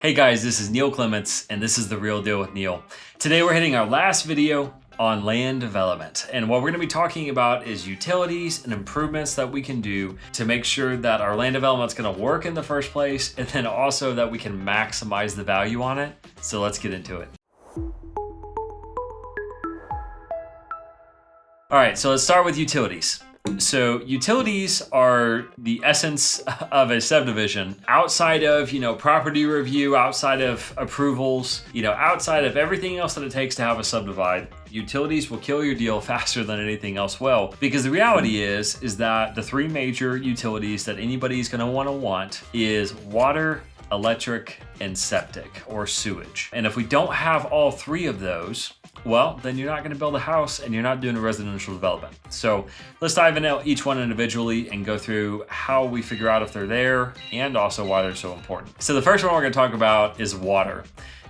Hey guys, this is Neil Clements, and this is The Real Deal with Neil. Today we're hitting our last video on land development. And what we're gonna be talking about is utilities and improvements that we can do to make sure that our land development's gonna work in the first place, and then also that we can maximize the value on it. So let's get into it. All right, so let's start with utilities. So utilities are the essence of a subdivision. Outside of, property review, outside of approvals, outside of everything else that it takes to have a subdivide, utilities will kill your deal faster than anything else will. Because the reality is that the three major utilities that anybody's gonna want is water, electric, and septic or sewage. And if we don't have all three of those, well, then you're not going to build a house and you're not doing a residential development. So let's dive into each one individually and go through how we figure out if they're there and also why they're so important. So the first one we're going to talk about is water.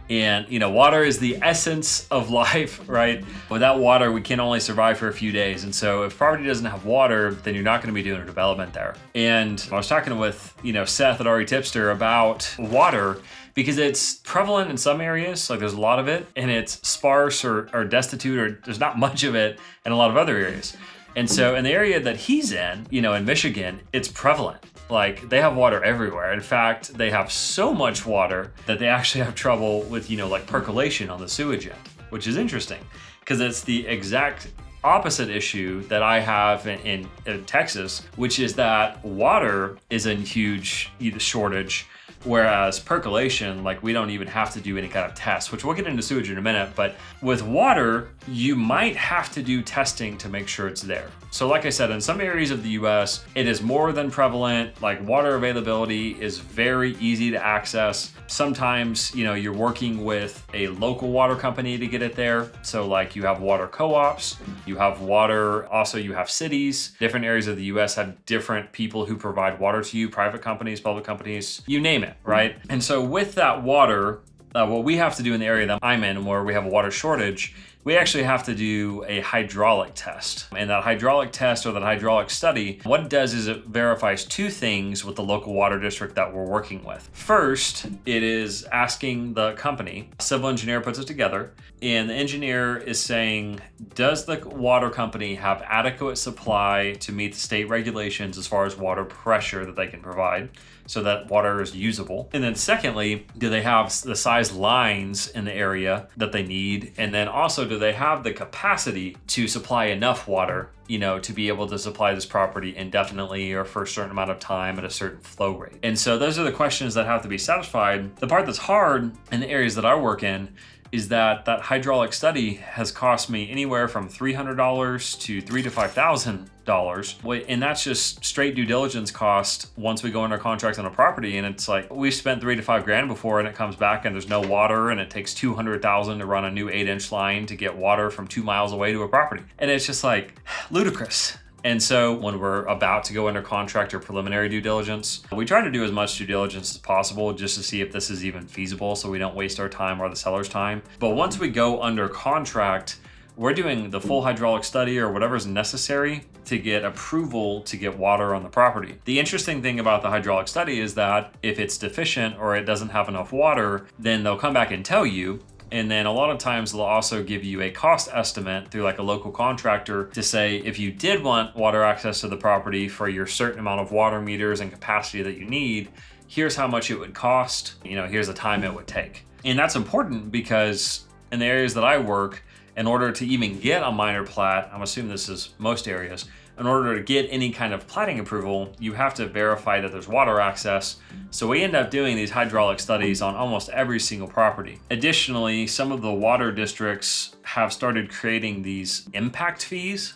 And water is the essence of life, right? Without water, we can only survive for a few days. And so if property doesn't have water, then you're not gonna be doing a development there. And I was talking with, Seth at RE Tipster about water because it's prevalent in some areas, like there's a lot of it, and it's sparse or destitute, or there's not much of it in a lot of other areas. And so in the area that he's in, in Michigan, it's prevalent. Like they have water everywhere. In fact, they have so much water that they actually have trouble with, like percolation on the sewage end, which is interesting because it's the exact opposite issue that I have in Texas, which is that water is in huge shortage. Whereas percolation, like we don't even have to do any kind of test, which we'll get into sewage in a minute, but with water, you might have to do testing to make sure it's there. So like I said, in some areas of the US, it is more than prevalent, like water availability is very easy to access. Sometimes, you're working with a local water company to get it there. So like you have water co-ops, you have water, also you have cities. Different areas of the US have different people who provide water to you, private companies, public companies, you name it, right? And so with that water, what we have to do in the area that I'm in, where we have a water shortage, we actually have to do a hydraulic test. And that hydraulic test or that hydraulic study, what it does is it verifies two things with the local water district that we're working with. First, it is asking the company, a civil engineer puts it together, and the engineer is saying, does the water company have adequate supply to meet the state regulations as far as water pressure that they can provide so that water is usable? And then secondly, do they have the size lines in the area that they need? And then also, do they have the capacity to supply enough water, to be able to supply this property indefinitely or for a certain amount of time at a certain flow rate? And so those are the questions that have to be satisfied. The part that's hard in the areas that I work in is that hydraulic study has cost me anywhere from $300 to $3,000 to $5,000. And that's just straight due diligence cost once we go under contract on a property. And it's like, we spent $3,000 to $5,000 before, and it comes back and there's no water, and it takes $200,000 to run a new 8-inch line to get water from 2 miles away to a property. And it's just like ludicrous. And so when we're about to go under contract or preliminary due diligence, we try to do as much due diligence as possible just to see if this is even feasible so we don't waste our time or the seller's time. But once we go under contract, we're doing the full hydraulic study or whatever is necessary to get approval to get water on the property. The interesting thing about the hydraulic study is that if it's deficient or it doesn't have enough water, then they'll come back and tell you. And then a lot of times they'll also give you a cost estimate through like a local contractor to say, if you did want water access to the property for your certain amount of water meters and capacity that you need, here's how much it would cost, here's the time it would take. And that's important because in the areas that I work, in order to even get a minor plat, I'm assuming this is most areas, in order to get any kind of platting approval, you have to verify that there's water access. So we end up doing these hydraulic studies on almost every single property. Additionally, some of the water districts have started creating these impact fees,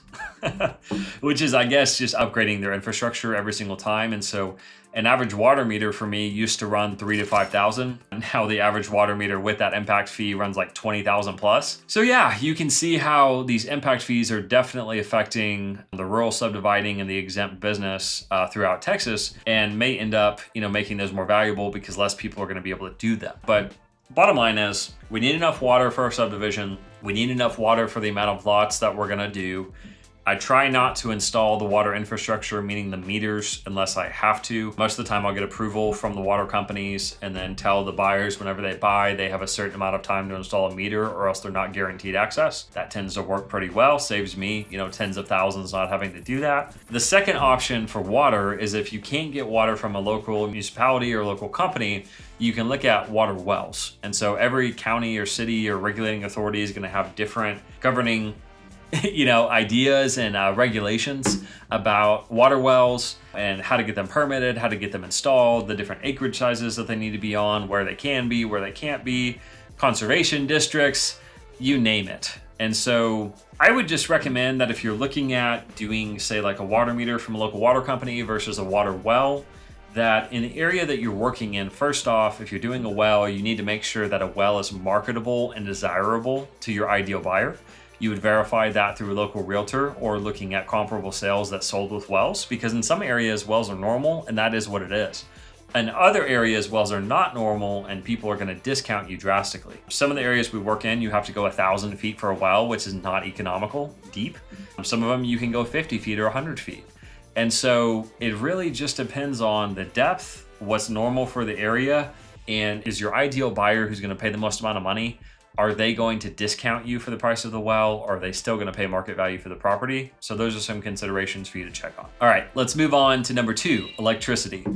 which is, I guess, just upgrading their infrastructure every single time. And so an average water meter for me used to run $3,000 to $5,000. Now the average water meter with that impact fee runs like $20,000 plus. So yeah, you can see how these impact fees are definitely affecting the rural subdividing and the exempt business throughout Texas, and may end up, making those more valuable because less people are going to be able to do them. But bottom line is, we need enough water for our subdivision. We need enough water for the amount of lots that we're going to do. I try not to install the water infrastructure, meaning the meters, unless I have to. Most of the time I'll get approval from the water companies and then tell the buyers whenever they buy, they have a certain amount of time to install a meter or else they're not guaranteed access. That tends to work pretty well, saves me, tens of thousands not having to do that. The second option for water is if you can't get water from a local municipality or local company, you can look at water wells. And so every county or city or regulating authority is going to have different governing ideas and regulations about water wells and how to get them permitted, how to get them installed, the different acreage sizes that they need to be on, where they can be, where they can't be, conservation districts, you name it. And so I would just recommend that if you're looking at doing, say, like a water meter from a local water company versus a water well, that in the area that you're working in, first off, if you're doing a well, you need to make sure that a well is marketable and desirable to your ideal buyer. You would verify that through a local realtor or looking at comparable sales that sold with wells, because in some areas, wells are normal and that is what it is. In other areas, wells are not normal and people are going to discount you drastically. Some of the areas we work in, you have to go 1,000 feet for a well, which is not economical, deep. Some of them you can go 50 feet or 100 feet. And so it really just depends on the depth, what's normal for the area, and is your ideal buyer who's going to pay the most amount of money, are they going to discount you for the price of the well? Or are they still going to pay market value for the property? So those are some considerations for you to check on. All right, let's move on to number 2, electricity.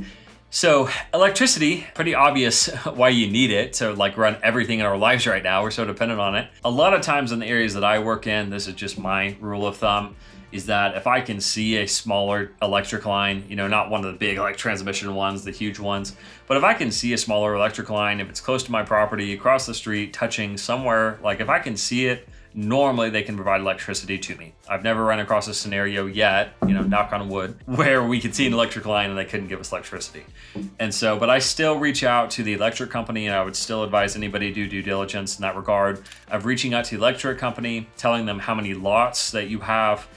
So electricity, pretty obvious why you need it to run everything in our lives right now. We're so dependent on it. A lot of times in the areas that I work in, this is just my rule of thumb, is that if I can see a smaller electric line, not one of the big transmission ones, the huge ones, but if I can see a smaller electric line, if it's close to my property, across the street, touching somewhere, if I can see it, normally they can provide electricity to me. I've never run across a scenario yet, knock on wood, where we could see an electric line and they couldn't give us electricity. And so, but I still reach out to the electric company, and I would still advise anybody to do due diligence in that regard of reaching out to the electric company, telling them how many lots that you have.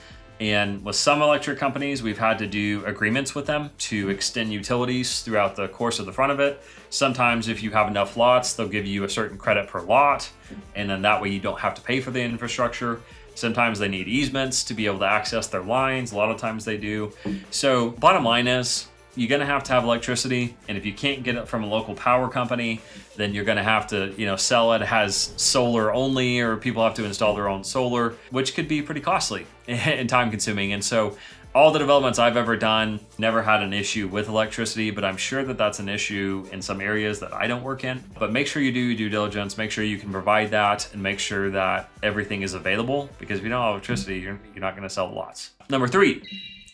And with some electric companies, we've had to do agreements with them to extend utilities throughout the course of the front of it. Sometimes if you have enough lots, they'll give you a certain credit per lot, and then that way you don't have to pay for the infrastructure. Sometimes they need easements to be able to access their lines. A lot of times they do. So bottom line is, you're going to have electricity, and if you can't get it from a local power company, then you're going to have to, sell it as solar only, or people have to install their own solar, which could be pretty costly and time consuming. And so all the developments I've ever done never had an issue with electricity, but I'm sure that that's an issue in some areas that I don't work in. But make sure you do your due diligence, make sure you can provide that, and make sure that everything is available, because if you don't have electricity, you're not going to sell lots. Number 3,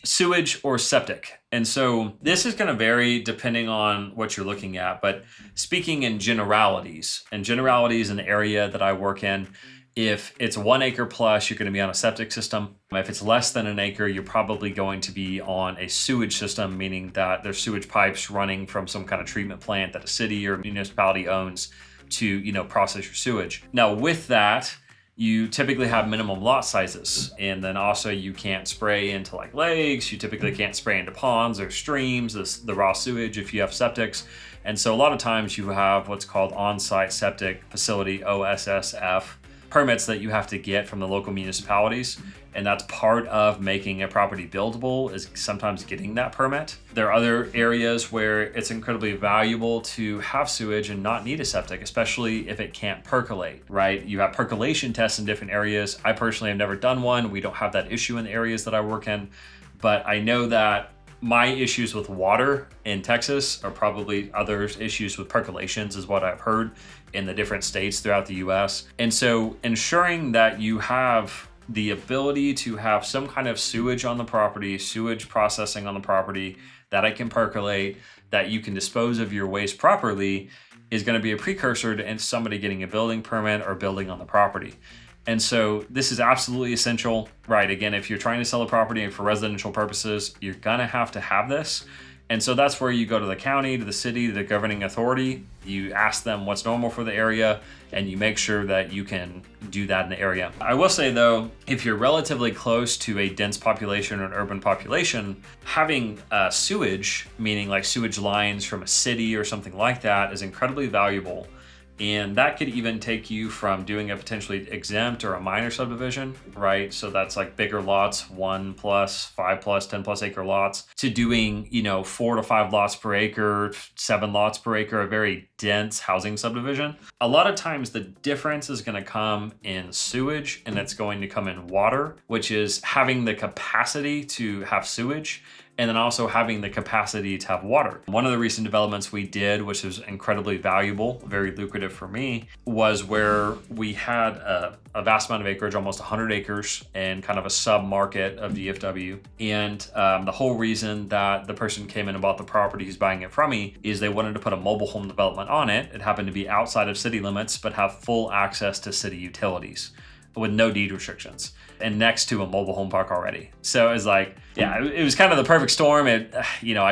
sewage or septic. And so this is going to vary depending on what you're looking at, but speaking in generalities in the area that I work in, if it's 1 acre plus, you're going to be on a septic system. If it's less than an acre, you're probably going to be on a sewage system, meaning that there's sewage pipes running from some kind of treatment plant that a city or municipality owns to, process your sewage. Now with that, you typically have minimum lot sizes, and then also you can't spray into lakes. You typically can't spray into ponds or streams, the raw sewage if you have septics. And so a lot of times you have what's called on-site septic facility, OSSF, permits that you have to get from the local municipalities. And that's part of making a property buildable, is sometimes getting that permit. There are other areas where it's incredibly valuable to have sewage and not need a septic, especially if it can't percolate, right? You have percolation tests in different areas. I personally have never done one. We don't have that issue in the areas that I work in, but I know that my issues with water in Texas are probably others' issues with percolations, is what I've heard in the different states throughout the US. And so ensuring that you have the ability to have some kind of sewage on the property, sewage processing on the property, that it can percolate, that you can dispose of your waste properly, is going to be a precursor to somebody getting a building permit or building on the property. And so this is absolutely essential, right? Again, if you're trying to sell a property for residential purposes, you're going to have this. And so that's where you go to the county, to the city, to the governing authority. You ask them what's normal for the area, and you make sure that you can do that in the area. I will say though, if you're relatively close to a dense population or an urban population, having sewage, meaning sewage lines from a city or something like that, is incredibly valuable, And that could even take you from doing a potentially exempt or a minor subdivision, right? So that's like bigger lots, 1 plus, 5 plus, 10 plus acre lots, to doing, 4 to 5 lots per acre, 7 lots per acre, a very dense housing subdivision. A lot of times the difference is going to come in sewage, and it's going to come in water, which is having the capacity to have sewage and then also having the capacity to have water. One of the recent developments we did, which was incredibly valuable, very lucrative for me, was where we had a vast amount of acreage, almost 100 acres, in kind of a sub-market of DFW. And the whole reason that the person came in and bought the property who's buying it from me is they wanted to put a mobile home development on it. It happened to be outside of city limits, but have full access to city utilities with no deed restrictions and next to a mobile home park already. So it was like, yeah, it was kind of the perfect storm. I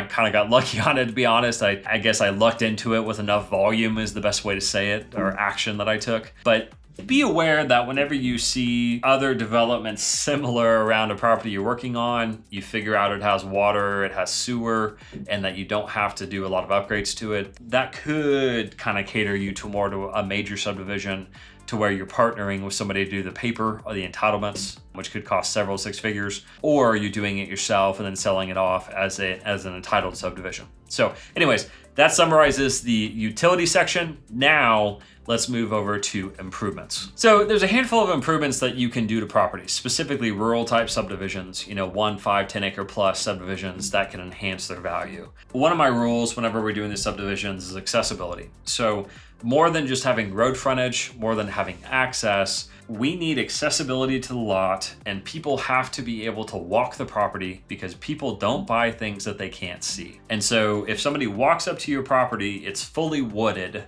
kind of got lucky on it, to be honest. I guess I lucked into it with enough volume is the best way to say it, or action that I took. But be aware that whenever you see other developments similar around a property you're working on, you figure out it has water, it has sewer, and that you don't have to do a lot of upgrades to it. That could kind of cater you to more to a major subdivision, to where you're partnering with somebody to do the paper or the entitlements, which could cost several 6 figures, or you're doing it yourself and then selling it off as an entitled subdivision. So anyways, that summarizes the utility section. Now let's move over to improvements. So there's a handful of improvements that you can do to properties, specifically rural type subdivisions, 1, 5, 10 acre plus subdivisions that can enhance their value. One of my rules whenever we're doing these subdivisions is accessibility. So more than just having road frontage, more than having access, we need accessibility to the lot, and people have to be able to walk the property, because people don't buy things that they can't see. And so if somebody walks up to your property, it's fully wooded,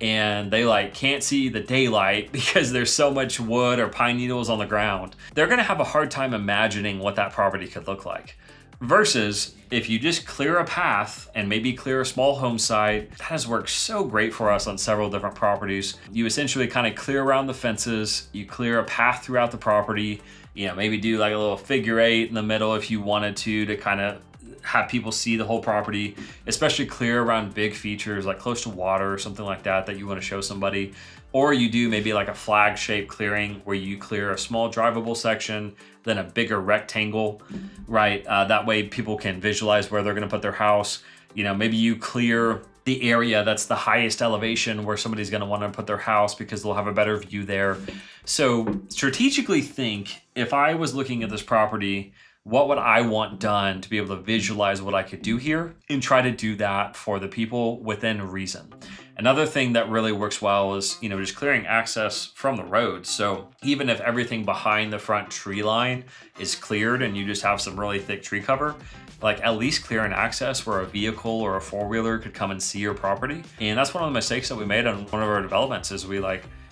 and they can't see the daylight because there's so much wood or pine needles on the ground, they're gonna have a hard time imagining what that property could look like. Versus if you just clear a path and maybe clear a small home site, that has worked so great for us on several different properties. You essentially kind of clear around the fences, you clear a path throughout the property, maybe do like a little figure 8 in the middle if you wanted to kind of have people see the whole property, especially clear around big features like close to water or something like that you want to show somebody. Or you do maybe like a flag shaped clearing where you clear a small drivable section, then a bigger rectangle, right? That way people can visualize where they're going to put their house. Maybe you clear the area that's the highest elevation where somebody's going to want to put their house because they'll have a better view there. So strategically think, if I was looking at this property, what would I want done to be able to visualize what I could do here, and try to do that for the people within reason. Another thing that really works well is, just clearing access from the road. So even if everything behind the front tree line is cleared and you just have some really thick tree cover, at least clear an access where a vehicle or a 4-wheeler could come and see your property. And that's one of the mistakes that we made on one of our developments is we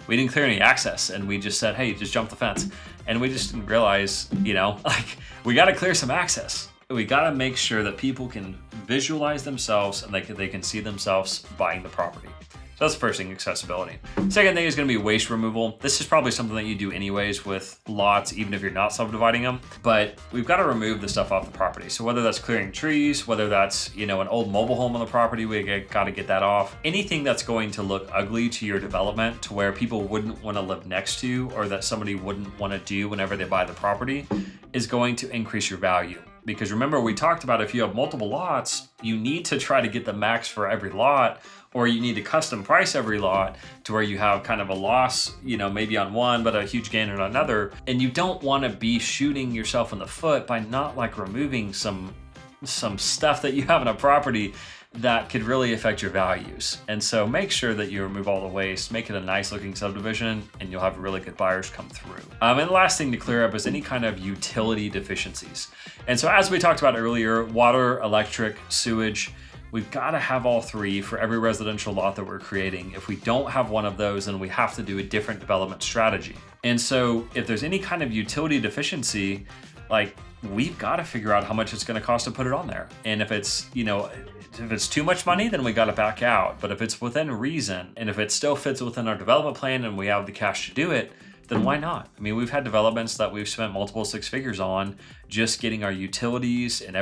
didn't clear any access, and we just said, hey, just jump the fence. And we just didn't realize, we got to clear some access. We got to make sure that people can visualize themselves and they can see themselves buying the property. So that's the first thing, accessibility. Second thing is going to be waste removal. This is probably something that you do anyways with lots, even if you're not subdividing them, but we've got to remove the stuff off the property. So whether that's clearing trees, whether that's, an old mobile home on the property, we got to get that off. Anything that's going to look ugly to your development, to where people wouldn't want to live next to, or that somebody wouldn't want to do whenever they buy the property, is going to increase your value. Because remember, we talked about if you have multiple lots, you need to try to get the max for every lot, or you need to custom price every lot to where you have kind of a loss, maybe on one, but a huge gain on another. And you don't want to be shooting yourself in the foot by not removing some stuff that you have in a property that could really affect your values. And so make sure that you remove all the waste, make it a nice looking subdivision, and you'll have really good buyers come through. And the last thing to clear up is any kind of utility deficiencies. And so as we talked about earlier, water, electric, sewage, we've got to have all 3 for every residential lot that we're creating. If we don't have one of those, then we have to do a different development strategy. And so if there's any kind of utility deficiency, we've got to figure out how much it's going to cost to put it on there. And if it's, if it's too much money, then we got to back out. But if it's within reason, and if it still fits within our development plan and we have the cash to do it, then why not? I mean, we've had developments that we've spent multiple six figures on just getting our utilities and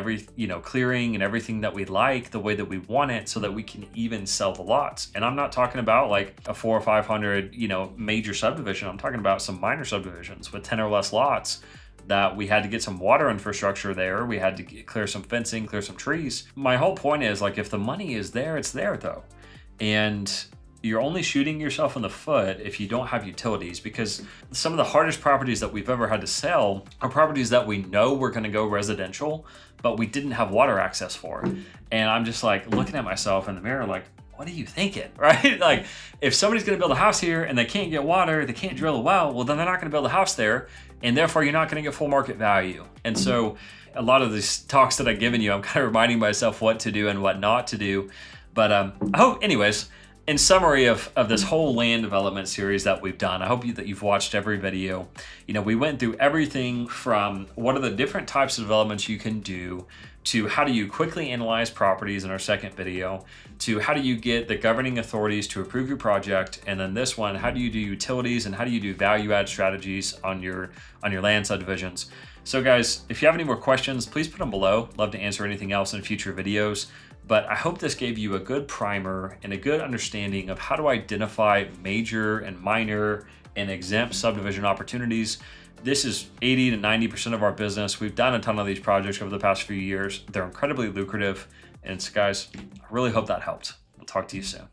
clearing and everything that we like the way that we want it so that we can even sell the lots. And I'm not talking about like a 400 or 500, major subdivision. I'm talking about some minor subdivisions with 10 or less lots that we had to get some water infrastructure there. We had to clear some fencing, clear some trees. My whole point is, like, if the money is there, it's there though. And you're only shooting yourself in the foot if you don't have utilities, because some of the hardest properties that we've ever had to sell are properties that we know we're going to go residential, but we didn't have water access for. And I'm just like looking at myself in the mirror like, what are you thinking, right? Like, if somebody's going to build a house here and they can't get water, they can't drill a well, well, then they're not going to build a house there, and therefore you're not going to get full market value. And so a lot of these talks that I've given you, I'm kind of reminding myself what to do and what not to do. But I hope, anyways, in summary of this whole land development series that we've done, I hope that you've watched every video. We went through everything from what are the different types of developments you can do, to how do you quickly analyze properties in our second video, to how do you get the governing authorities to approve your project, and then this one, how do you do utilities and how do you do value add strategies on your land subdivisions. So guys, if you have any more questions, please put them below. Love to answer anything else in future videos. But I hope this gave you a good primer and a good understanding of how to identify major and minor and exempt subdivision opportunities. This is 80 to 90% of our business. We've done a ton of these projects over the past few years. They're incredibly lucrative. And guys, I really hope that helped. We'll talk to you soon.